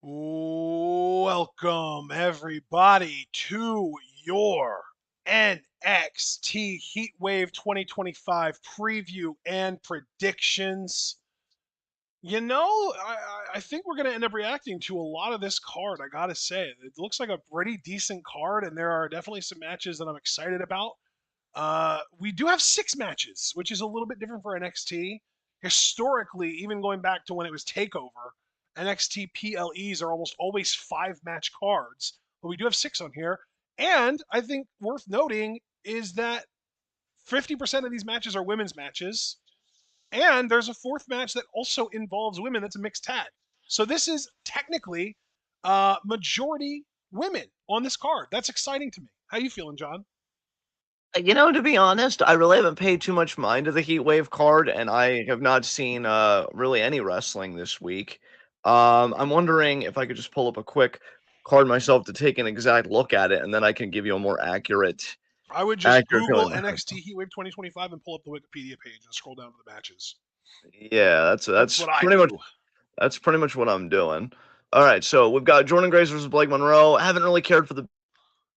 Welcome, everybody, to your NXT Heatwave 2025 preview and predictions. I think we're going to end up reacting to a lot of this card, I got to say. It looks like a pretty decent card, and there are definitely some matches that I'm excited about. We do have 6 matches, which is a little bit different for NXT. Historically, even going back to when it was Takeover, NXT PLEs are almost always 5 match cards, but we do have 6 on here. And I think worth noting is that 50% of these matches are women's matches, and there's a fourth match that also involves women. That's a mixed tag. So this is technically majority women on this card. That's exciting to me. How you feeling, John? To be honest, I really haven't paid too much mind to the Heatwave card, and I have not seen really any wrestling this week. I'm wondering if I could just pull up a quick card myself to take an exact look at it, and then I can give you a more I would just accurate Google feeling. NXT Heatwave 2025 and pull up the Wikipedia page and scroll down to the matches. Yeah, that's That's that's what I pretty much do. that's pretty much what I'm doing. All right, so we've got Jordan Grace versus Blake Monroe. I haven't really cared for the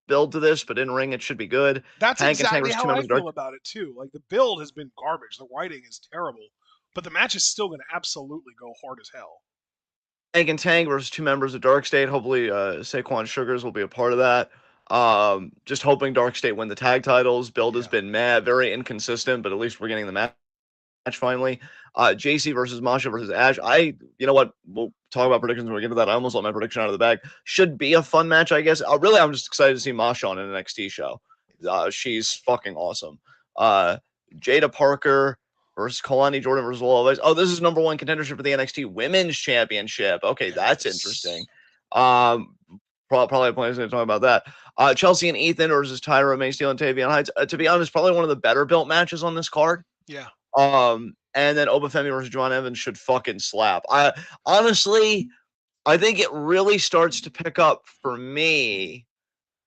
build to this, but in ring it should be good. That's Hank and Tank exactly versus two how I members of Dark feel about it too. Like the build has been garbage. The writing is terrible, but the match is still going to absolutely go hard as hell. Hank and Tank versus two members of Dark State. Hopefully, Saquon Sugars will be a part of that. Just hoping Dark State win the tag titles. Build has Yeah. been mad, very inconsistent, but at least we're getting the match finally. JC versus Masha versus Ash. You know what? We'll talk about predictions when we get to that. I almost let my prediction out of the bag. Should be a fun match, I guess. Really, I'm just excited to see Masha on an NXT show. She's fucking awesome. Uh, Jada Parker versus Kalani Jordan versus Lola. Oh, this is #1 contendership for the NXT Women's Championship. Okay, that's interesting. Yes. Um, probably plans to talk about that. Chelsea and Ethan versus Tyra Maysteel and Tavion Heights. To be honest, probably one of the better built matches on this card. Yeah. And then Obafemi versus John Evans should fucking slap. I honestly, I think it really starts to pick up for me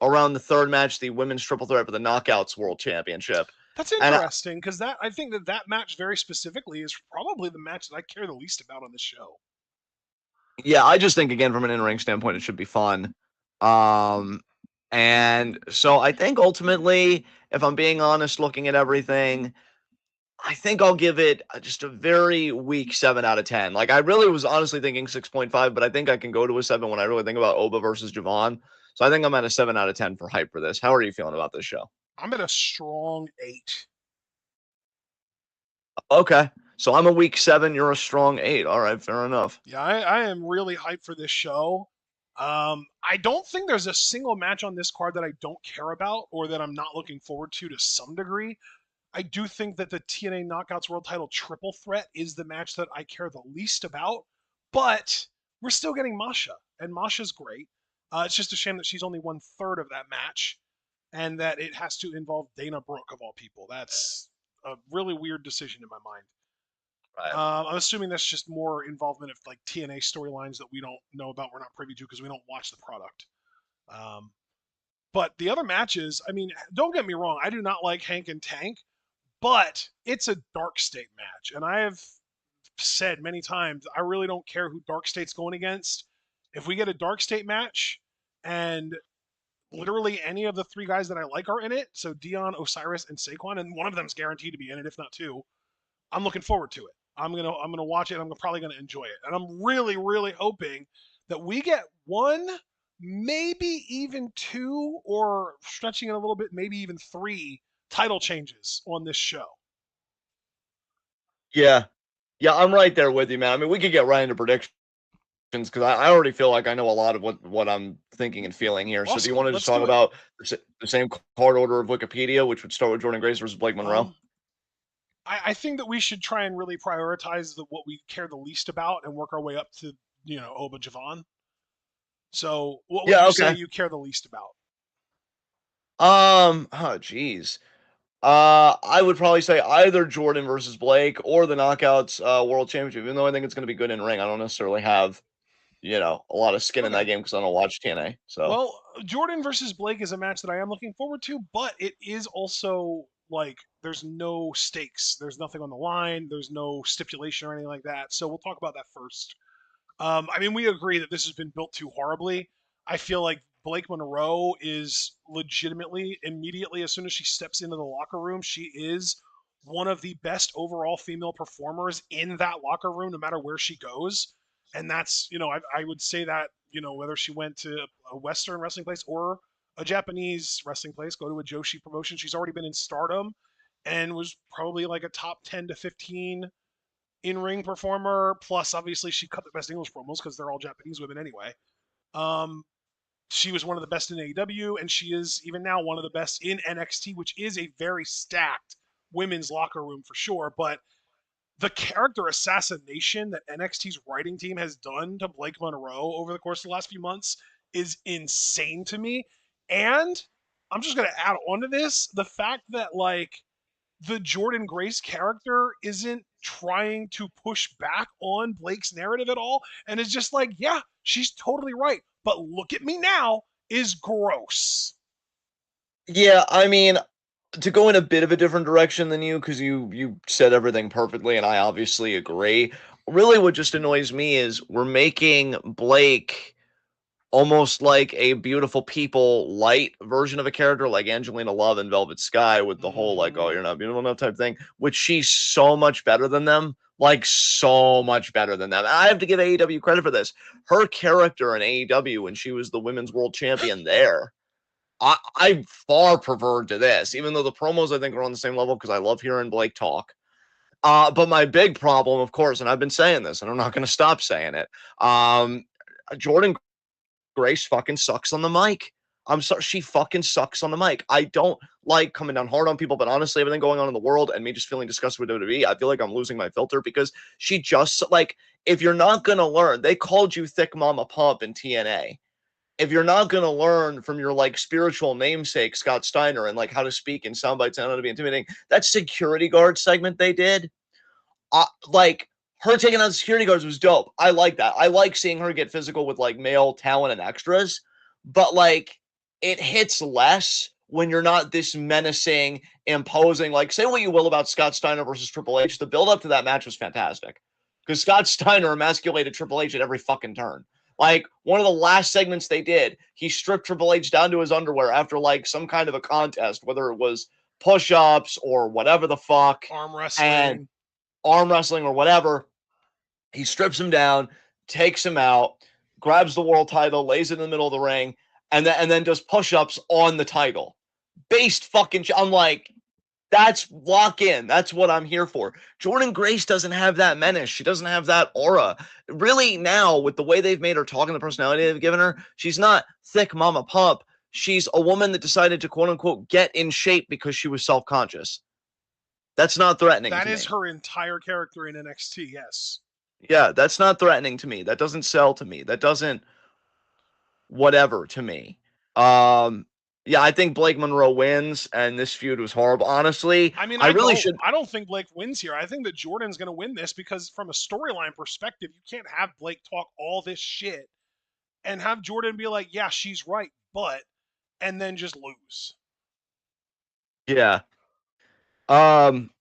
around the third match, the women's triple threat for the Knockouts World Championship. That's And interesting because that I think that match very specifically is probably the match that I care the least about on this show. yeah, I just think again from an in-ring standpoint, it should be fun. Um, and so I think ultimately, if I'm being honest, looking at everything, I think I'll give it just a very weak 7 out of 10. Like I really was honestly thinking 6.5, but I think I can go to a 7 when I really think about Oba versus Javon. So I think I'm at a 7 out of 10 for hype for this. How are you feeling about this show? I'm at a strong 8. Okay. So I'm a weak 7, you're a strong 8. All right, fair enough. Yeah, I am really hyped for this show. I don't think there's a single match on this card that I don't care about or that I'm not looking forward to some degree. I do think that the TNA Knockouts World Title Triple Threat is the match that I care the least about, but we're still getting Masha, and Masha's great. It's just a shame that she's only 1/3 of that match, and that it has to involve Dana Brooke of all people. That's a really weird decision in my mind. Right. I'm assuming that's just more involvement of like TNA storylines that we don't know about, we're not privy to because we don't watch the product. Um, but the other matches, I mean, don't get me wrong, I do not like Hank and Tank, but it's a Dark State match, and I have said many times I really don't care who Dark State's going against. If we get a Dark State match and literally any of the 3 guys that I like are in it, so Dion, Osiris, and Saquon, and one of them's guaranteed to be in it, if not 2, I'm looking forward to it. I'm gonna watch it. I'm probably gonna enjoy it, and I'm really hoping that we get one, maybe even 2, or stretching it a little bit, maybe even 3 title changes on this show. Yeah. Yeah, I'm right there with you, man. I mean, we could get right into predictions because I already feel like I know a lot of what I'm thinking and feeling here. So do you Awesome. want to just Let's talk do it. about the same card order of Wikipedia, which would start with Jordan Grace versus Blake Monroe? Um, I think that we should try and really prioritize what we care the least about and work our way up to Oba Javon. So, what would Yeah, you say okay. you care the least about? Oh, geez. I would probably say either Jordan versus Blake or the Knockouts World Championship. Even though I think it's going to be good in ring, I don't necessarily have a lot of skin in that Okay. game because I don't watch TNA. So Well, Jordan versus Blake is a match that I am looking forward to, but it is also like there's no stakes. There's nothing on the line. There's no stipulation or anything like that. So we'll talk about that first. I mean, we agree that this has been built too horribly. I feel like Blake Monroe is legitimately, immediately, as soon as she steps into the locker room, she is one of the best overall female performers in that locker room, no matter where she goes. And that's, I would say that, whether she went to a Western wrestling place or a Japanese wrestling place, go to a Joshi promotion, she's already been in Stardom and was probably like a top 10 to 15 in-ring performer. Plus, obviously, she cut the best English promos because they're all Japanese women anyway. Um, she was one of the best in AEW, and she is even now one of the best in NXT, which is a very stacked women's locker room for sure. But the character assassination that NXT's writing team has done to Blake Monroe over the course of the last few months is insane to me. And I'm just going to add on to this the fact that, like, the Jordan Grace character isn't trying to push back on Blake's narrative at all and is just like, yeah, she's totally right. But look at me now is gross. Yeah, I mean, to go in a bit of a different direction than you, because you said everything perfectly, and I obviously agree. Really, what just annoys me is we're making Blake almost like a beautiful people light version of a character like Angelina Love in Velvet Sky with the whole like, oh, Mm-hmm. you're not beautiful enough type thing, which she's so much better than them. Like so much better than them. And I have to give AEW credit for this. Her character in AEW when she was the women's world champion there, I far preferred to this, even though the promos I think are on the same level because I love hearing Blake talk. But my big problem, of course, and I've been saying this, and I'm not going to stop saying it. Jordan Grace fucking sucks on the mic. I'm sorry, she fucking sucks on the mic. I don't like coming down hard on people, but honestly, everything going on in the world and me just feeling disgusted with WWE, I feel like I'm losing my filter because she just like, if you're not gonna learn, they called you Thick Mama Pump in TNA. If you're not gonna learn from your like spiritual namesake Scott Steiner and like how to speak in sound bites and how to be intimidating, that security guard segment they did, like her taking on security guards was dope. I like that. I like seeing her get physical with like male talent and extras, but like it hits less when you're not this menacing, imposing. Like, say what you will about Scott Steiner versus Triple H. The build up to that match was fantastic because Scott Steiner emasculated Triple H at every fucking turn. Like one of the last segments they did, he stripped Triple H down to his underwear after like some kind of a contest, whether it was push ups or whatever the fuck. Arm And wrestling. arm wrestling or whatever. He strips him down, takes him out, grabs the world title, lays it in the middle of the ring, and then does push-ups on the title. Based fucking I'm like, that's lock in. That's what I'm here for. Jordan Grace doesn't have that menace. She doesn't have that aura. Really, now, with the way they've made her talk and the personality they've given her, she's not thick mama pump. She's a woman that decided to quote unquote get in shape because she was self-conscious. That's not threatening That to is me. her entire character in NXT, yes. Yeah, that's not threatening to me. That doesn't sell to me. That doesn't whatever to me. Um, yeah, I think Blake Monroe wins, and this feud was horrible. Honestly, I mean, I I really don't. should. I don't think Blake wins here. I think that Jordan's going to win this because, from a storyline perspective, you can't have Blake talk all this shit and have Jordan be like, "Yeah, she's right," but and then just lose. Yeah. Um.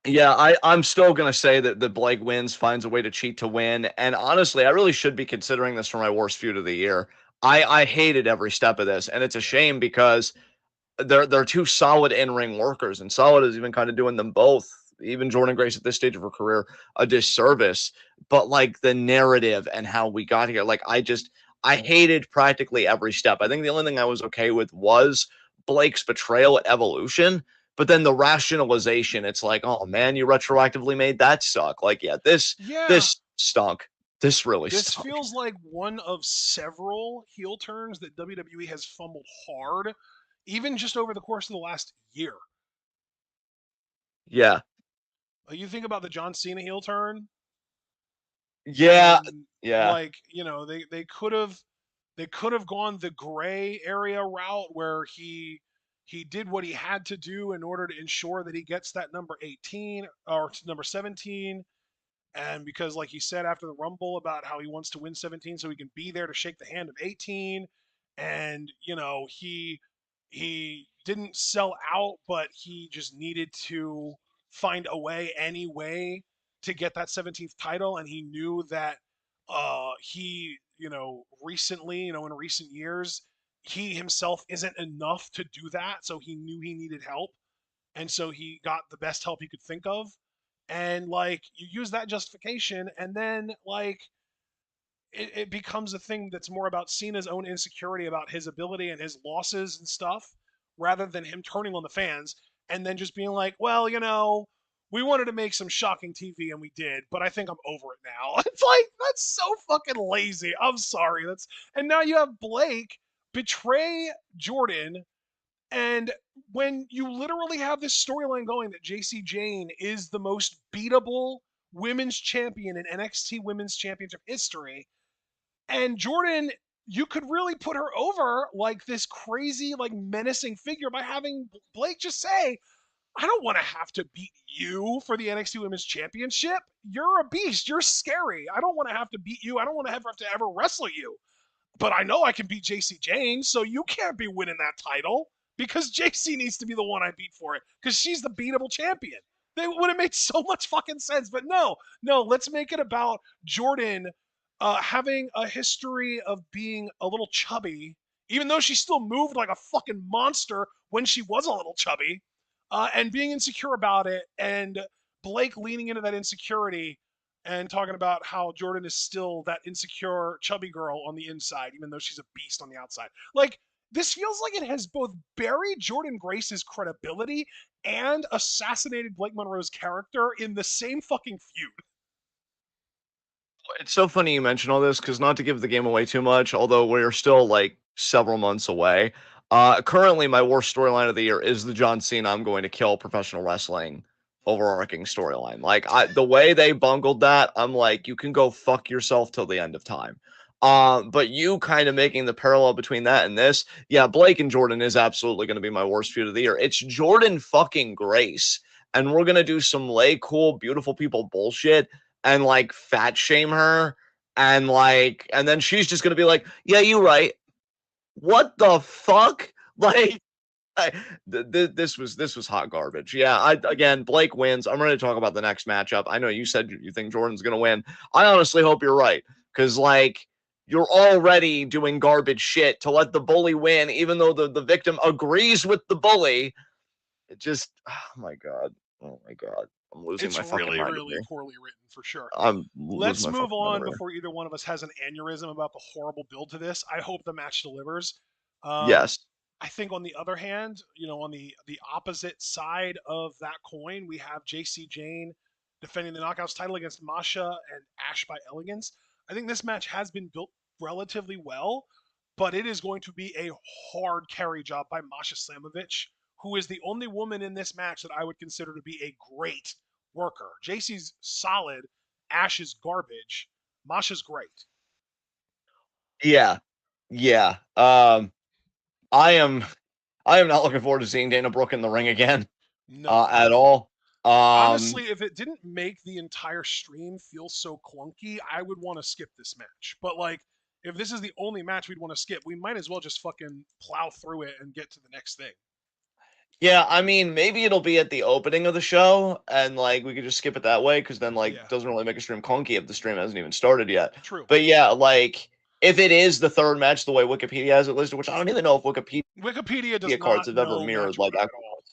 Yeah, I'm still gonna say that the Blake wins, finds a way to cheat to win, and honestly, I really should be considering this for my worst feud of the year. I hated every step of this, and it's a Yeah. shame because they're two solid in-ring workers, and Solid is even kind of doing them both, even Jordan Grace at this stage of her career, a disservice. But like the narrative and how we got here, like I hated practically every step. I think the only thing I was okay with was Blake's betrayal at Evolution. But then the rationalization, it's like, oh man, you retroactively made that suck. Like, yeah, this Yeah. this stunk. This really This stunk. feels like one of several heel turns that WWE has fumbled hard, even just over the course of the last year. Yeah. You think about the John Cena heel turn, Yeah. and Yeah. like they could have gone the gray area route where he did what he had to do in order to ensure that he gets that number 18 or number 17. And because, like he said after the Rumble about how he wants to win 17 so he can be there to shake the hand of 18. And, he didn't sell out, but he just needed to find a way, any way, to get that 17th title. And he knew that he, recently, in recent years, he himself isn't enough to do that. So he knew he needed help. And so he got the best help he could think of. And like, you use that justification, and then like, it becomes a thing that's more about Cena's own insecurity about his ability and his losses and stuff, rather than him turning on the fans and then just being like, well, we wanted to make some shocking TV and we did, but I think I'm over it now. It's like, that's so fucking lazy. I'm sorry. And now you have Blake betray Jordan, and when you literally have this storyline going that JC Jane is the most beatable women's champion in NXT Women's Championship history, and Jordan, you could really put her over like this crazy, like menacing figure by having Blake just say, I don't want to have to beat you for the NXT Women's Championship. You're a beast. You're scary. I don't want to have to beat you. I don't want to have to ever wrestle you. But I know I can beat JC Jane, so you can't be winning that title because JC needs to be the one I beat for it because she's the beatable champion. They would have made so much fucking sense, but no, no. Let's make it about Jordan having a history of being a little chubby, even though she still moved like a fucking monster when she was a little chubby, and being insecure about it, and Blake leaning into that insecurity and talking about how Jordan is still that insecure chubby girl on the inside, even though she's a beast on the outside. Like, this feels like it has both buried Jordan Grace's credibility and assassinated Blake Monroe's character in the same fucking feud. It's so funny you mention all this because not to give the game away too much, although we're still like several months away. Currently, my worst storyline of the year is the John Cena I'm going to kill professional wrestling overarching storyline. Like the way they bungled that, I'm like, you can go fuck yourself till the end of time. But you kind of making the parallel between that and this, yeah, Blake and Jordan is absolutely going to be my worst feud of the year. It's Jordan fucking Grace, and we're gonna do some lay cool, beautiful people bullshit and like fat shame her and then she's just gonna be like, yeah, you right. What the fuck? Like this was hot garbage. Yeah, again, Blake wins. I'm ready to talk about the next matchup. I know you said you think Jordan's gonna win. I honestly hope you're right because like you're already doing garbage shit to let the bully win, even though the victim agrees with the bully. It just, oh my god, oh my god, I'm losing It's my fucking really, mind over really here. poorly written for sure. I'm losing Let's my move fucking mind on over here. before either one of us has an aneurysm about the horrible build to this. I hope the match delivers. Um, Yes. I think on the other hand, on the opposite side of that coin, we have JC Jane defending the Knockouts title against Masha and Ash by Elegance. I think this match has been built relatively well, but it is going to be a hard carry job by Masha Slamovich, who is the only woman in this match that I would consider to be a great worker. JC's solid, Ash is garbage, Masha's great. Yeah. Yeah. I am I am not looking forward to seeing Dana Brooke in the ring again No, at all. Um honestly, if it didn't make the entire stream feel so clunky, I would want to skip this match. But like, if this is the only match we'd want to skip, we might as well just fucking plow through it and get to the next thing. yeah, I mean maybe it'll be at the opening of the show and like we could just skip it that way because then like Yeah, doesn't really make a stream clunky if the stream hasn't even started yet. true. But yeah, like if it is the third match the way Wikipedia has it listed, which I don't even know if Wikipedia Wikipedia does cards not have ever know mirrored match like order at actual. all.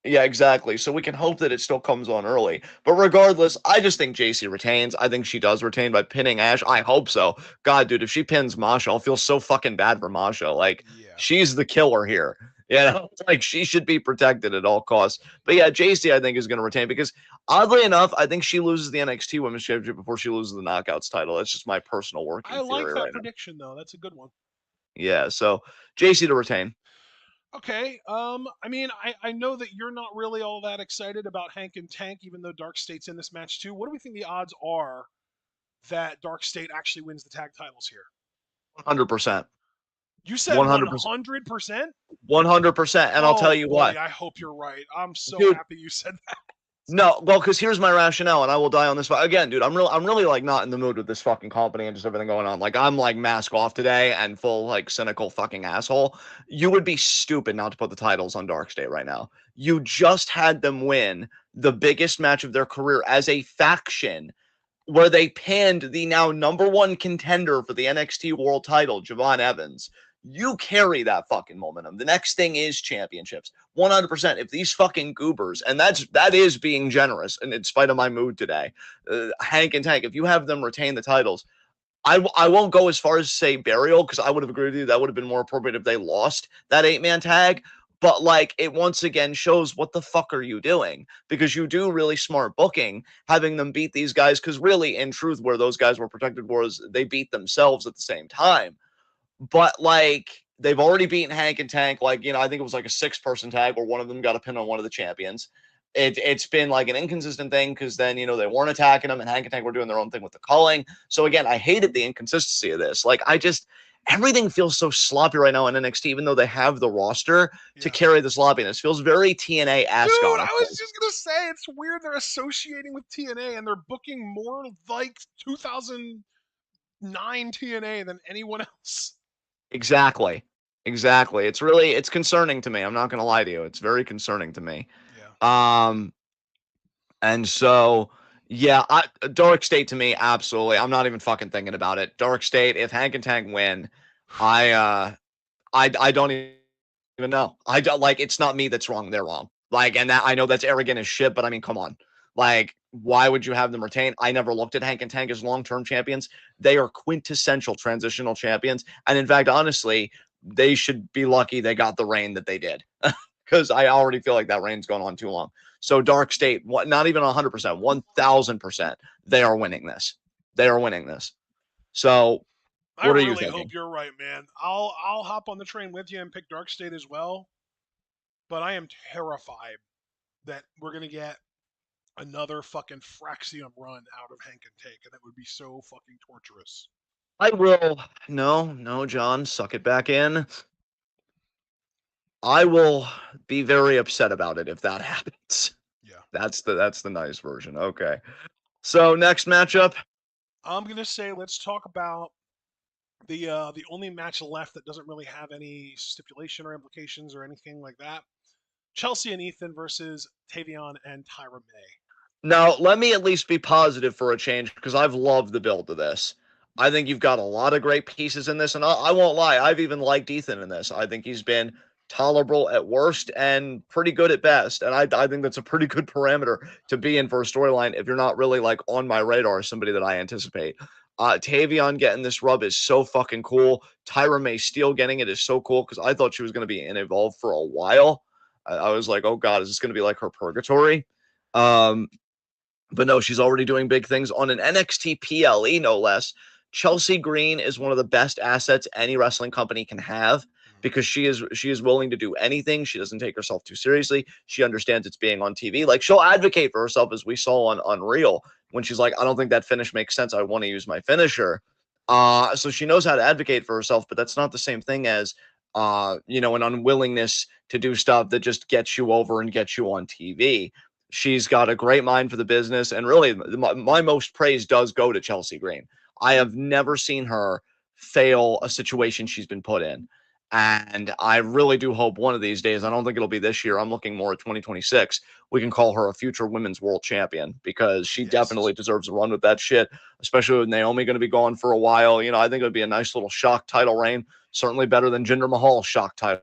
Yeah, exactly. So we can hope that it still comes on early. But regardless, I just think JC retains. I think she does retain by pinning Ash. I hope so. God, dude, if she pins Masha, I'll feel so fucking bad for Masha. Like, Yeah. she's the killer here. You know, like she should be protected at all costs. But yeah, JC, I think, is going to retain because oddly enough, I think she loses the NXT Women's Championship before she loses the Knockouts title. That's just my personal I working like theory that right now. prediction though. That's a good one. Yeah, so JC to retain. Okay. I mean, I know that you're not really all that excited about Hank and Tank, even though Dark State's in this match too. What do we think the odds are that Dark State actually wins the tag titles here? 100%. You said 100%. 100%? 100%. And I'll tell Oh you boy, what, I hope you're right. I'm so dude. happy you said that. No, well, because here's my rationale, and I will die on this. Again, dude, I'm really like not in the mood with this fucking company and just everything going on. Like, I'm like mask off today and full like cynical fucking asshole. You would be stupid not to put the titles on Dark State right now. You just had them win the biggest match of their career as a faction where they pinned the now number one contender for the NXT World title, Javon Evans. You carry that fucking momentum. The next thing is championships. 100%. If these fucking goobers, and that is being generous, and in spite of my mood today, Hank and Tank, if you have them retain the titles, I won't go as far as say burial because I would have agreed with you that would have been more appropriate if they lost that 8-man tag. But like it once again shows what the fuck are you doing? Because you do really smart booking having them beat these guys because really in truth where those guys were protected was they beat themselves at the same time. But like they've already beaten Hank and Tank. Like, I think it was like a 6-person tag where one of them got a pin on one of the champions. It's been like an inconsistent thing because then, they weren't attacking them and Hank and Tank were doing their own thing with the calling. So again, I hated the inconsistency of this. Like, everything feels so sloppy right now in NXT, even though they have the roster to Yeah. carry the sloppiness. Feels very Dude, TNA-esque, I was honestly. just gonna say it's weird they're associating with TNA and they're booking more like 2009 TNA than anyone else. Exactly. Exactly. It's concerning to me. I'm not going to lie to you. It's very concerning to me. Yeah. Um, And so, yeah, Dark State to me, absolutely. I'm not even fucking thinking about it. Dark State, if Hank and Tank win, I I don't even know. I don't like it's not me that's wrong, they're wrong. Like, and that I know that's arrogant as shit, but I mean, come on. Like, why would you have them retain? I never looked at Hank and Tank as long-term champions. They are quintessential transitional champions. And in fact, honestly, they should be lucky they got the reign that they did. Because I already feel like that reign's gone on too long. So Dark State, not even 100%, 1000%, they are winning this. They are winning this. So I what are you really hope thinking? you're right, man. I'll hop on the train with you and pick Dark State as well, but I am terrified that we're gonna get another fucking Fraxium run out of Hank and Take, and it would be so fucking torturous. I will. No, John, suck it back in. I will be very upset about it if that happens. Yeah. That's the nice version. Okay. So next matchup. I'm gonna say let's talk about the only match left that doesn't really have any stipulation or implications or anything like that. Chelsea and Ethan versus Tavion and Tyra May. Now, let me at least be positive for a change because I've loved the build to this. I think you've got a lot of great pieces in this, and I won't lie, I've even liked Ethan in this. I think he's been tolerable at worst and pretty good at best, and I think that's a pretty good parameter to be in for a storyline if you're not really like on my radar as somebody that I anticipate. Tavion getting this rub is so fucking cool. Tyra May Steele getting it is so cool because I thought she was going to be in Evolve for a while. I was like, oh god, is this going to be like her purgatory? Um, but no, she's already doing big things on an NXT PLE, no less. Chelsea Green is one of the best assets any wrestling company can have because she is willing to do anything. She doesn't take herself too seriously. She understands it's being on TV. Like she'll advocate for herself, as we saw on Unreal when she's like, I don't think that finish makes sense. I want to use my finisher. So she knows how to advocate for herself, but that's not the same thing as an unwillingness to do stuff that just gets you over and gets you on TV. She's got a great mind for the business. And really, my most praise does go to Chelsea Green. I have never seen her fail a situation she's been put in. And I really do hope one of these days, I don't think it'll be this year, I'm looking more at 2026, we can call her a future women's world champion because she Yes. definitely deserves a run with that shit, especially with Naomi going to be gone for a while. I think it would be a nice little shock title reign. Certainly better than Jinder Mahal's shock title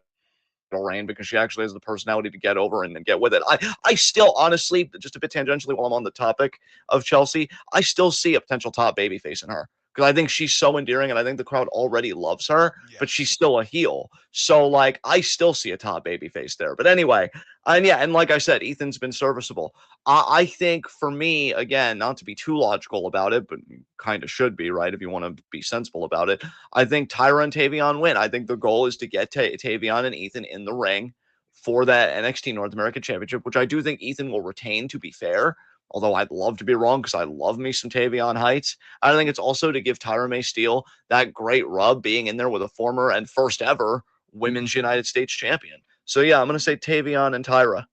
reign because she actually has the personality to get over and get with it. I still honestly, just a bit tangentially while I'm on the topic of Chelsea, I still see a potential top babyface in her because I think she's so endearing and I think the crowd already loves her, but she's Yes. still a heel. So like I still see a top babyface there. But anyway, and yeah, and like I said, Ethan's been serviceable. I think for me, again, not to be too logical about it, but kind of should be, right? If you want to be sensible about it, I think Tyra and Tavion win. I think the goal is to get Tavion and Ethan in the ring for that NXT North American Championship, which I do think Ethan will retain, to be fair. Although I'd love to be wrong because I love me some Tavion Heights. I think it's also to give Tyra May Steele that great rub being in there with a former and first ever Women's United States champion. So yeah, I'm going to say Tavion and Tyra.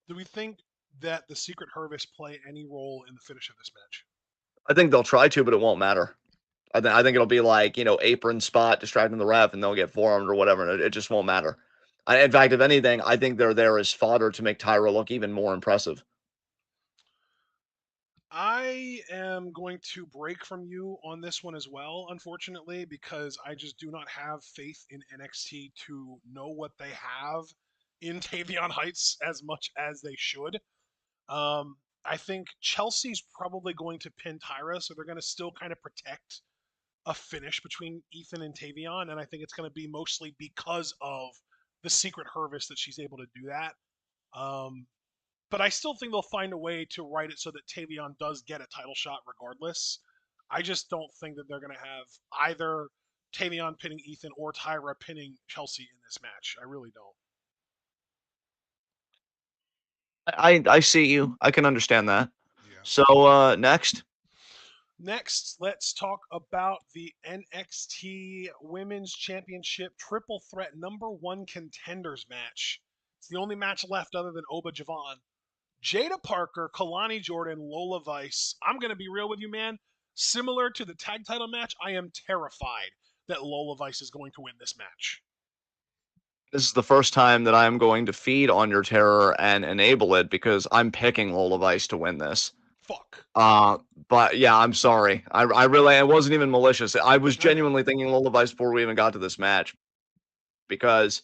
Do we think that the Secret Harvest play any role in the finish of this match? I think they'll try to, but it won't matter. I think it'll be like, apron spot, distracting the ref, and they'll get forearmed or whatever, and it just won't matter. In fact, if anything, I think they're there as fodder to make Tyra look even more impressive. I am going to break from you on this one as well, unfortunately, because I just do not have faith in NXT to know what they have in Tavion Heights as much as they should. I think Chelsea's probably going to pin Tyra, so they're going to still kind of protect a finish between Ethan and Tavion, and I think it's going to be mostly because of the secret harvest that she's able to do that. Um, but I still think they'll find a way to write it so that Tavion does get a title shot regardless. I just don't think that they're going to have either Tavion pinning Ethan or Tyra pinning Chelsea in this match. I really don't. I see you. I can understand that. Yeah. So next. Next, let's talk about the NXT Women's Championship Triple Threat number one contenders match. It's the only match left other than Oba Javon. Jada Parker, Kalani Jordan, Lola Vice. I'm going to be real with you, man. Similar to the tag title match, I am terrified that Lola Vice is going to win this match. This is the first time that I'm going to feed on your terror and enable it because I'm picking Lola Vice to win this. Fuck. Uh, but yeah, I'm sorry. I really, it wasn't even malicious. I was I know. genuinely thinking Lola Vice before we even got to this match because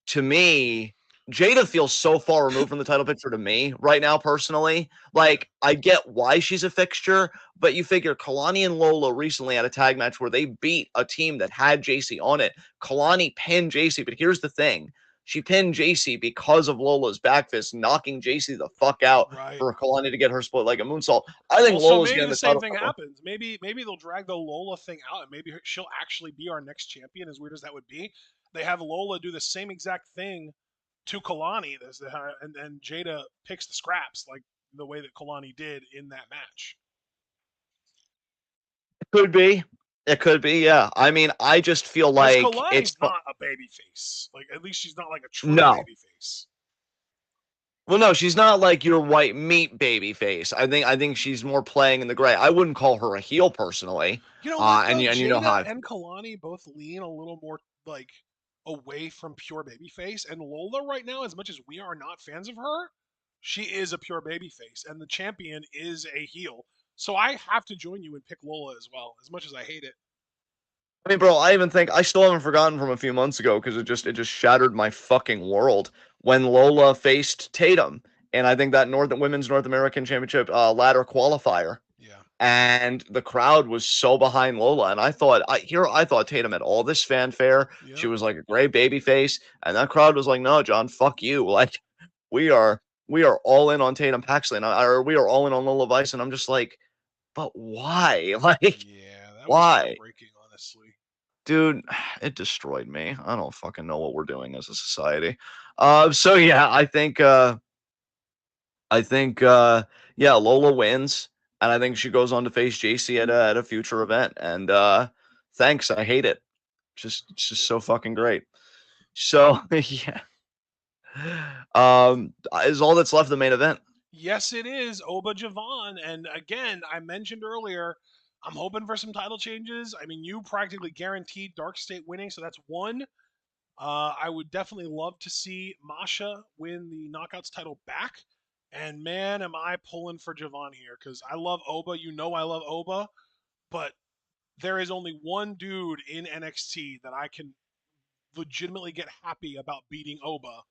to me, Jada feels so far removed from the title picture to me right now, personally. Yeah. Like, I get why she's a fixture, but you figure Kalani and Lola recently had a tag match where they beat a team that had JC on it. Kalani pinned JC, but here's the thing. She pinned JC because of Lola's back fist, knocking JC the fuck out Right. for Kalani to get her split like a moonsault. I think Well, so Lola's maybe getting the the same title thing shot. happens. Maybe they'll drag the Lola thing out, and maybe she'll actually be our next champion. As weird as that would be, they have Lola do the same exact thing to Kalani, and Jada picks the scraps like the way that Kalani did in that match. It could be. It could be, yeah. I mean, I just feel Because like it's Kalani's not a baby face. Like at least she's not like a true no. baby face. Well, no, she's not like your white meat baby face. I think she's more playing in the gray. I wouldn't call her a heel personally. You know what And though? you know Jada how and Kalani both lean a little more like away from pure babyface, and Lola right now, as much as we are not fans of her, she is a pure babyface, and the champion is a heel. So I have to join you and pick Lola as well, as much as I hate it. I mean, bro, I even think I still haven't forgotten from a few months ago because it just shattered my fucking world when Lola faced Tatum, and I think that Women's North American Championship ladder qualifier, Yeah. and the crowd was so behind Lola, and I thought Tatum had all this fanfare. She Yep. was like a great baby face, and that crowd was like, no, John, fuck you. Like we are we are all in on Tatum Paxley, or we are all in on Lola Vice, and I'm just like, but why? Like Yeah, that was why? heartbreaking, honestly. Dude, it destroyed me. I don't fucking know what we're doing as a society. So yeah, I think yeah, Lola wins, and I think she goes on to face JC at a future event. And thanks, I hate it. It's just so fucking great. So yeah, is all that's left of the main event. Yes, it is Oba Javon. And again, I mentioned earlier, I'm hoping for some title changes. I mean, you practically guaranteed Dark State winning, so that's one. I would definitely love to see Masha win the Knockouts title back. And man, am I pulling for Javon here because I love Oba. You know I love Oba, but there is only one dude in NXT that I can legitimately get happy about beating Oba,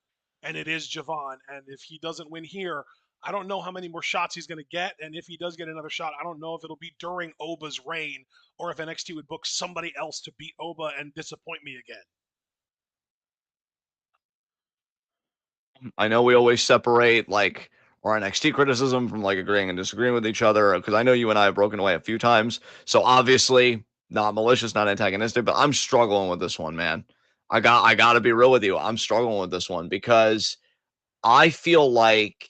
and it is Javon. And if he doesn't win here, I don't know how many more shots he's going to get. And if he does get another shot, I don't know if it'll be during Oba's reign or if NXT would book somebody else to beat Oba and disappoint me again. I know we always separate like our NXT criticism from like agreeing and disagreeing with each other because I know you and I have broken away a few times. So obviously not malicious, not antagonistic, but I'm struggling with this one, man. I got to be real with you. I'm struggling with this one because I feel like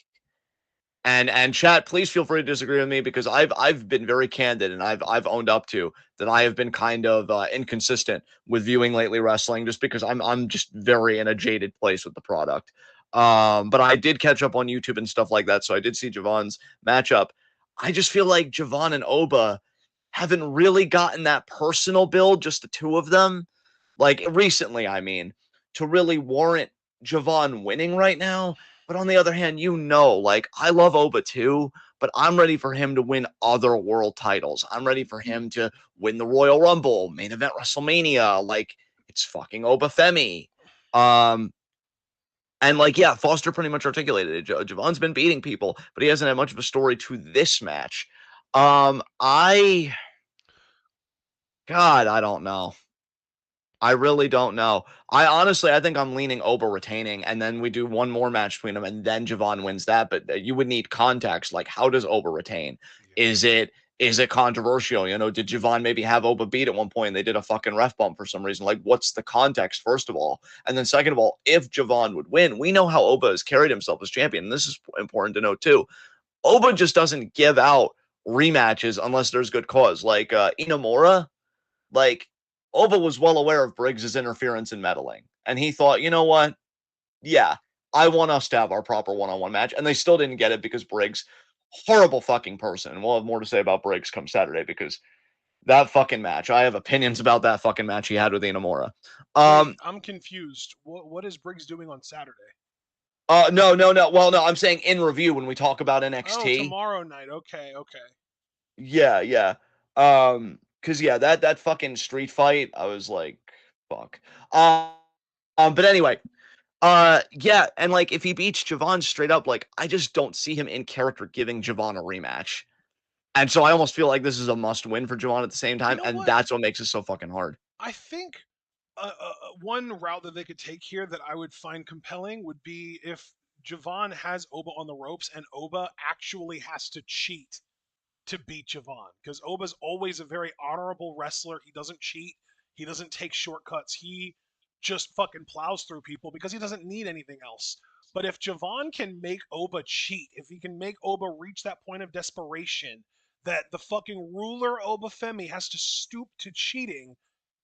and chat, please feel free to disagree with me because I've been very candid and I've owned up to that I have been kind of inconsistent with viewing lately wrestling just because I'm just very in a jaded place with the product. But I did catch up on YouTube and stuff like that, so I did see Javon's matchup. I just feel like Javon and Oba haven't really gotten that personal build, just the two of them, like recently, I mean, to really warrant Javon winning right now. But on the other hand, like I love Oba too, but I'm ready for him to win other world titles. I'm ready for him to win the Royal Rumble, main event WrestleMania. Like, it's fucking Obafemi. And like, yeah, Foster pretty much articulated it. Javon's been beating people, but he hasn't had much of a story to this match. I God, I don't know. I really don't know. I think I'm leaning Oba retaining, and then we do one more match between them, and then Javon wins that. But you would need context. Like, how does Oba retain? Yeah. Is it controversial? Did Javon maybe have Oba beat at one point and they did a fucking ref bump for some reason? Like, what's the context, first of all? And then second of all, if Javon would win, we know how Oba has carried himself as champion. And this is important to note too. Oba just doesn't give out rematches unless there's good cause. Like Inamura, like Oba was well aware of Briggs's interference and meddling. And he thought, you know what? Yeah, I want us to have our proper one-on-one match. And they still didn't get it because Briggs, horrible fucking person. And we'll have more to say about Briggs come Saturday because that fucking match, I have opinions about that fucking match he had with Inamura. Wait, I'm confused. What is Briggs doing on Saturday? No, no, no. Well, no, I'm saying in review when we talk about Oh, NXT. tomorrow night. Okay, okay. Yeah, yeah. Cause yeah, that fucking street fight, I was like, fuck. But anyway, yeah, and like if he beats Javon straight up, like I just don't see him in character giving Javon a rematch. And so I almost feel like this is a must win for Javon at the same You time, know and what? that's what makes it so fucking hard. I think one route that they could take here that I would find compelling would be if Javon has Oba on the ropes and Oba actually has to cheat to beat Javon, because Oba's always a very honorable wrestler. He doesn't cheat. He doesn't take shortcuts. He just fucking plows through people because he doesn't need anything else. But if Javon can make Oba cheat, if he can make Oba reach that point of desperation that the fucking ruler Oba Femi has to stoop to cheating,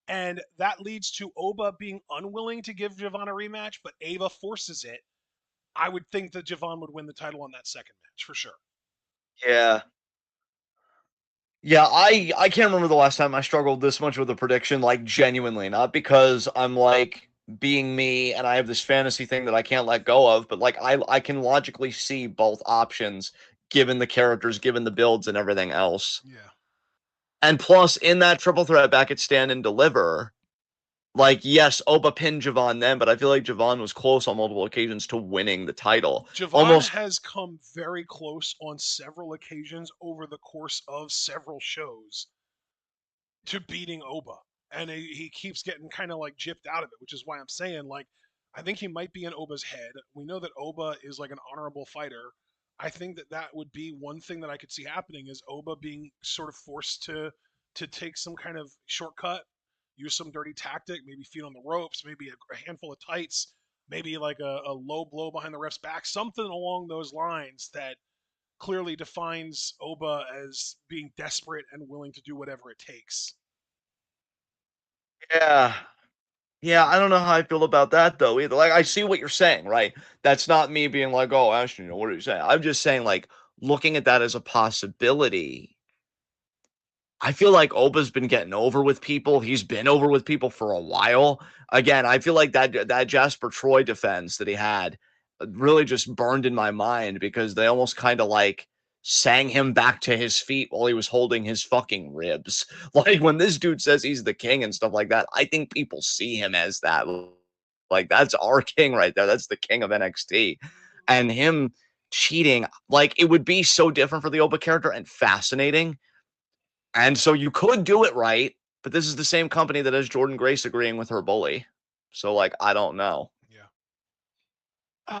and that leads to Oba being unwilling to give Javon a rematch, but Ava forces it, I would think that Javon would win the title on that second match for sure. Yeah. Yeah, I can't remember the last time I struggled this much with a prediction, like genuinely, not because I'm like being me and I have this fantasy thing that I can't let go of, but like I can logically see both options given the characters, given the builds and everything else. Yeah. And plus in that triple threat back at Stand and Deliver, like yes, Oba pinned Javon then, but I feel like Javon was close on multiple occasions to winning the title. Javon Almost has come very close on several occasions over the course of several shows to beating Oba. And he keeps getting kind of like gypped out of it, which is why I'm saying, like, I think he might be in Oba's head. We know that Oba is like an honorable fighter. I think that that would be one thing that I could see happening is Oba being sort of forced to take some kind of shortcut, use some dirty tactic, maybe feet on the ropes, maybe a handful of tights, maybe like a low blow behind the ref's back, something along those lines that clearly defines Oba as being desperate and willing to do whatever it takes. yeah. Yeah, I don't know how I feel about that though either. Like I see what you're saying, right? That's not me being like, "Oh, Ashton, what are you saying?" I'm just saying like looking at that as a possibility. I feel like Oba's been getting over with people. He's been over with people for a while. Again, I feel like that Jasper Troy defense that he had really just burned in my mind because they almost kind of like sang him back to his feet while he was holding his fucking ribs. Like when this dude says he's the king and stuff like that, I think people see him as that. Like that's our king right there. That's the king of NXT. And him cheating, like it would be so different for the Oba character and fascinating, and so you could do it right, but this is the same company that has Jordan Grace agreeing with her bully. So, like, I don't know. Yeah.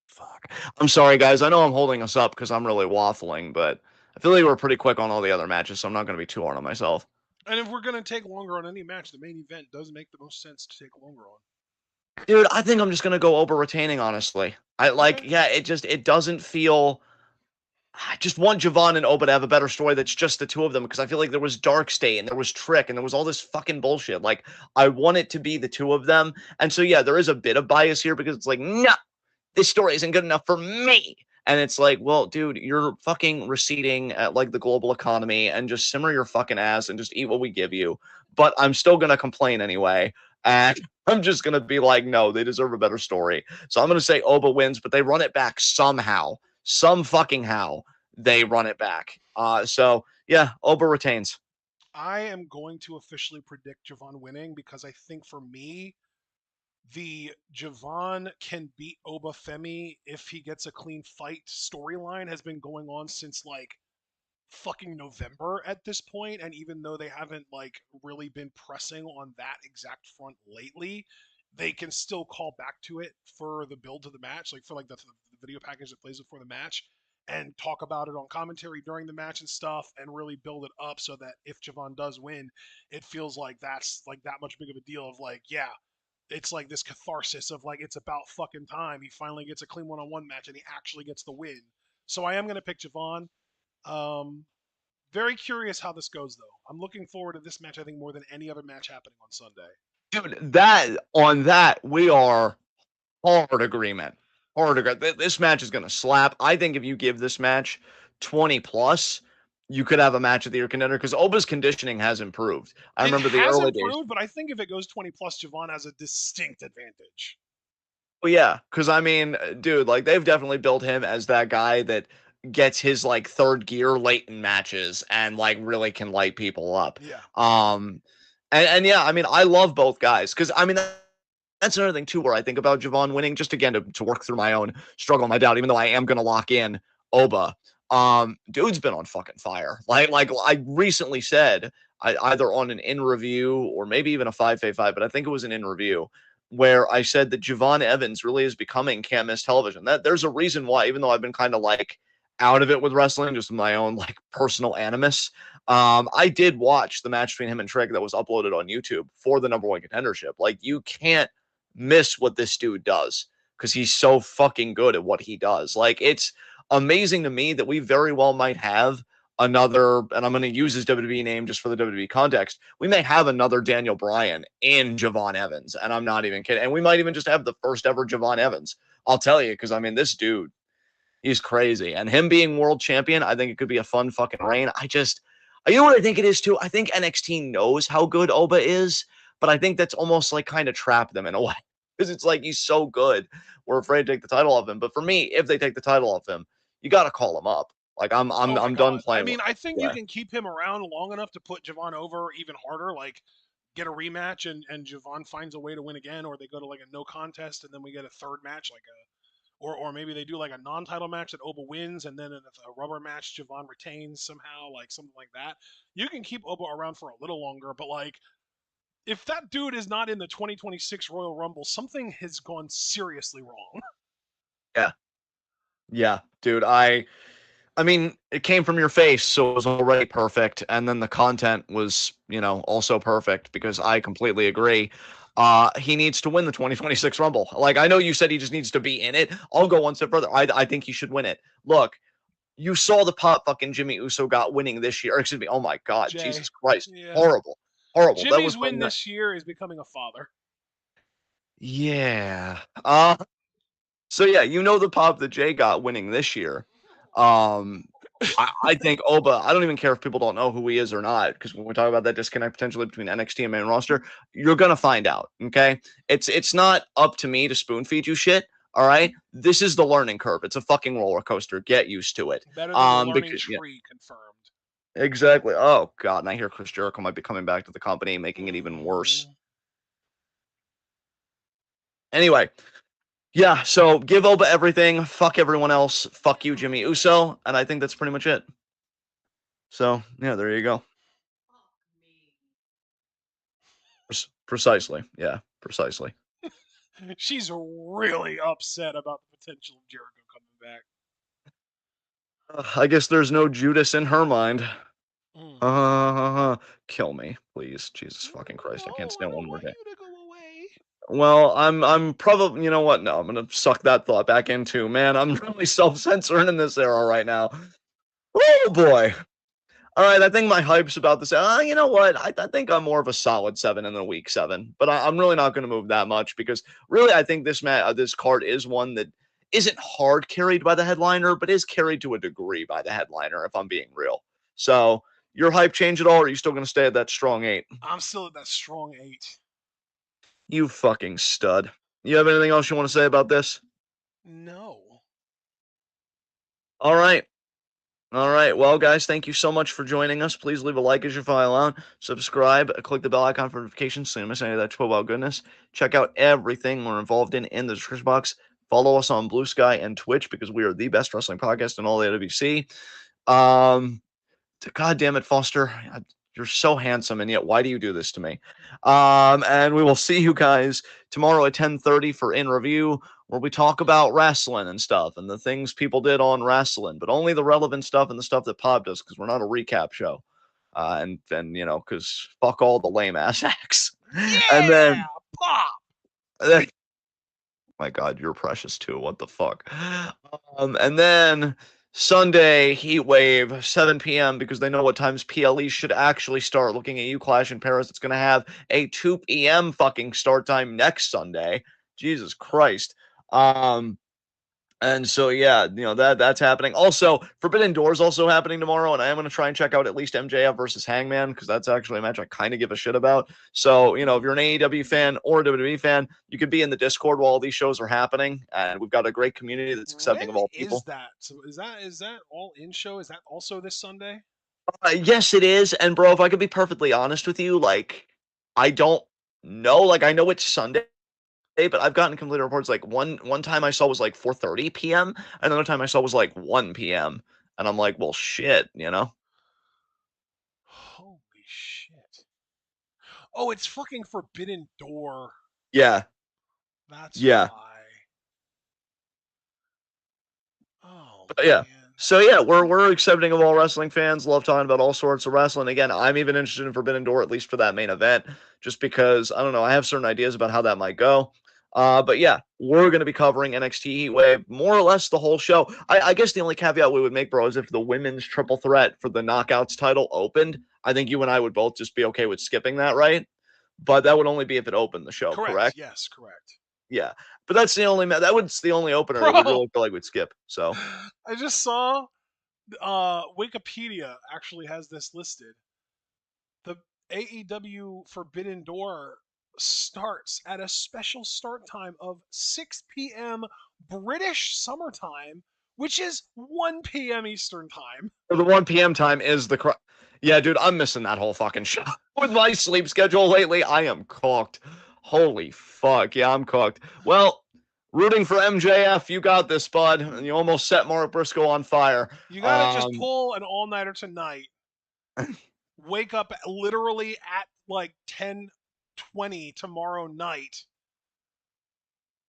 Fuck. I'm sorry, guys. I know I'm holding us up because I'm really waffling, but I feel like we're pretty quick on all the other matches, so I'm not going to be too hard on myself. And if we're gonna take longer on any match, the main event does make the most sense to take longer on. Dude, I think I'm just going to go over retaining, honestly. I like, Okay. yeah, it doesn't feel. I just want Javon and Oba to have a better story that's just the two of them because I feel like there was Dark State and there was Trick and there was all this fucking bullshit. Like, I want it to be the two of them. And so, yeah, there is a bit of bias here because it's like, no, this story isn't good enough for me. And it's like, well, dude, you're fucking receding at like the global economy and just simmer your fucking ass and just eat what we give you. But I'm still going to complain anyway. And I'm just going to be like, no, they deserve a better story. So I'm going to say Oba wins, but they run it back somehow, some fucking how. they run it back. So yeah, Oba retains. I am going to officially predict Javon winning because I think for me, the Javon can beat Oba Femi if he gets a clean fight storyline has been going on since like fucking November at this point, and even though they haven't like really been pressing on that exact front lately, they can still call back to it for the build to the match, like for like the video package that plays before the match, and talk about it on commentary during the match and stuff, and really build it up so that if Javon does win, it feels like that's like that much big of a deal of like, yeah, it's like this catharsis of like it's about fucking time. He finally gets a clean one-on-one match and he actually gets the win. So I am gonna pick Javon. Um, Very curious how this goes, though. I'm looking forward to this match, I think, more than any other match happening on Sunday. Dude, that we are hard agreement. Hard agreement. This match is gonna slap. I think if you give this match 20 plus, you could have a match of the year contender because Oba's conditioning has improved. I It remember the has early days. improved, but I think if it goes 20 plus, Javon has a distinct advantage. Well, yeah, because I mean, dude, like they've definitely built him as that guy that gets his like third gear late in matches and like really can light people up. Yeah. Um, and yeah, I mean, I love both guys because I mean that's another thing too where I think about Javon winning. Just again to work through my own struggle, my doubt, even though I am gonna lock in Oba. Dude's been on fucking fire. Like I recently said, either on an in review or maybe even a 5v5, but I think it was an in review where I said that Javon Evans really is becoming can't miss television. That there's a reason why, even though I've been kind of like out of it with wrestling, just my own like personal animus. I did watch the match between him and Trigg that was uploaded on YouTube for the number one contendership. Like you can't miss what this dude does because he's so fucking good at what he does. Like it's amazing to me that we very well might have another, and I'm going to use his WWE name just for the WWE context. We may have another Daniel Bryan in Javon Evans, and I'm not even kidding. And we might even just have the first ever Javon Evans. I'll tell you, because I mean, this dude, he's crazy. And him being world champion, I think it could be a fun fucking reign. You know what I think it is too? I think NXT knows how good Oba is, but I think that's almost like kind of trapped them in a way. Because it's like he's so good, we're afraid to take the title off him. But for me, if they take the title off him, you got to call him up. Like I'm, I'm, Oh my I'm done god. I playing mean, with I him. think you Yeah, can keep him around long enough to put Javon over even harder. Like, get a rematch and Javon finds a way to win again, or they go to like a no contest and then we get a third match, like or maybe they do like a non-title match that Oba wins, and then in a rubber match Javon retains somehow, like something like that. You can keep Oba around for a little longer, but like if that dude is not in the 2026 Royal Rumble, something has gone seriously wrong. yeah, yeah, dude. I mean, it came from your face, so it was already perfect. And then the content was, also perfect because I completely agree. He needs to win the 2026 Rumble. Like, I know you said he just needs to be in it. I'll go one step further. I think he should win it. Look, you saw the pop fucking Jimmy Uso got winning this year. Or excuse me. Oh my God. Jay, Jesus Christ. yeah, Horrible. Horrible. That was Jimmy's my win this year is becoming a father. Yeah. So yeah, the pop that Jay got winning this year. Um, I think Oba. I don't even care if people don't know who he is or not, because when we talk about that disconnect potentially between NXT and main roster, you're gonna find out. Okay, it's not up to me to spoon feed you shit. All right, this is the learning curve. It's a fucking roller coaster. Get used to it. Better than the learning Because yeah, tree confirmed. exactly. Oh God, and I hear Chris Jericho might be coming back to the company, making it even worse. Mm, Anyway, yeah, so give Oba everything. Fuck everyone else. Fuck you, Jimmy Uso. And I think that's pretty much it. So, yeah, there you go. Precisely. Yeah, precisely. she's really upset about the potential of Jericho coming back. I guess there's no Judas in her mind. Mm. Kill me, please. Jesus fucking Christ. I can't No, I stand one don't more want day. you to go away. Well, I'm probably, you know what? No, I'm gonna suck that thought back into. Man, I'm really self-censoring in this era right now. Oh boy. All right, I think my hype's about to say, you know what? I think I'm more of a solid 7 in the week 7, but I'm really not going to move that much because really I think this card is one that isn't hard carried by the headliner, but is carried to a degree by the headliner, if I'm being real. So, your hype change at all, or are you still going to stay at that strong 8? I'm still at that strong 8. You fucking stud. You have anything else you want to say about this? No. All right. All right. Well, guys, thank you so much for joining us. Please leave a like as you file on, subscribe, click the bell icon for notifications so you don't miss any of that football goodness. Check out everything we're involved in the description box. Follow us on Blue Sky and Twitch because we are the best wrestling podcast in all the AWC. Um, God damn it, Foster. You're so handsome, and yet why do you do this to me? And we will see you guys tomorrow at 10:30 for In Review, where we talk about wrestling and stuff and the things people did on wrestling, but only the relevant stuff and the stuff that Pop does, because we're not a recap show. And because fuck all the lame ass acts. And Yeah, then pop. my God, you're precious too. What the fuck? And then Sunday, Heatwave, 7 p.m. because they know what times PLE should actually start. Looking at you, Clash in Paris, it's going to have a 2 p.m. fucking start time next Sunday. Jesus Christ. Um, and so yeah, that's happening. Also, Forbidden Doors also happening tomorrow, and I am going to try and check out at least MJF versus Hangman because that's actually a match I kind of give a shit about. So if you're an AEW fan or a WWE fan, you could be in the Discord while all these shows are happening, and we've got a great community that's When accepting of all is people. that? So is that all in show? Is that also this Sunday? Yes, it is. And bro, if I could be perfectly honest with you, like I don't know. Like I know it's Sunday, but I've gotten complete reports. Like one time I saw was like 4:30 p.m. Another time I saw was like 1 p.m. And I'm like, well, shit. Holy shit. Oh, it's fucking Forbidden Door. Yeah, That's yeah. why. Oh But yeah. man. So yeah, we're accepting of all wrestling fans. Love talking about all sorts of wrestling. Again, I'm even interested in Forbidden Door at least for that main event, just because I don't know. I have certain ideas about how that might go. But yeah, we're going to be covering NXT Heatwave more or less the whole show. I guess the only caveat we would make, bro, is if the women's triple threat for the Knockouts title opened, I think you and I would both just be okay with skipping that, right? But that would only be if it opened the show, Correct. correct? Yes, correct. Yeah. But that's the only that was the only opener that we'd Bro, really feel like we'd skip. So I just saw Wikipedia actually has this listed. The AEW Forbidden Door starts at a special start time of 6 p.m. British summertime, which is 1 p.m. Eastern time. the 1 p.m. time is yeah, dude, I'm missing that whole fucking show. With my sleep schedule lately, I am cooked. Holy fuck. Yeah, I'm cooked. Well, rooting for MJF, you got this, bud. And you almost set Mark Briscoe on fire. You gotta just pull an all-nighter tonight. Wake up literally at like 10:20 tomorrow night.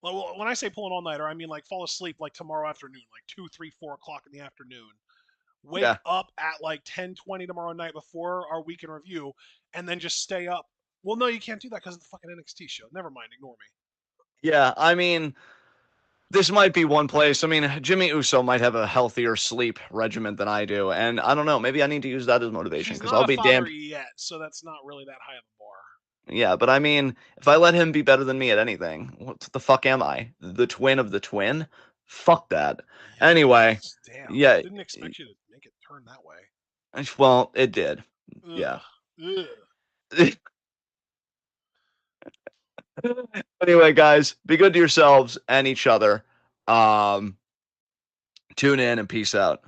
Well, when I say pull an all-nighter, I mean like fall asleep like tomorrow afternoon, like 2, 3, 4 o'clock in the afternoon. Wake Yeah. up at like 10:20 tomorrow night before our weekend review, and then just stay up. Well, no, you can't do that because of the fucking NXT show. Never mind, ignore me. Yeah, I mean, this might be one place. I mean, Jimmy Uso might have a healthier sleep regimen than I do. And I don't know, maybe I need to use that as motivation He's because not I'll a be father damned. yet, so that's not really that high of a bar. Yeah, but I mean, if I let him be better than me at anything, what the fuck am I? The twin of the twin? Fuck that. Anyway, Yikes! Damn, yeah, didn't expect you to make it turn that way. well, it did. Yeah. Ugh. Ugh. Anyway, guys, be good to yourselves and each other. Um, Tune in and peace out.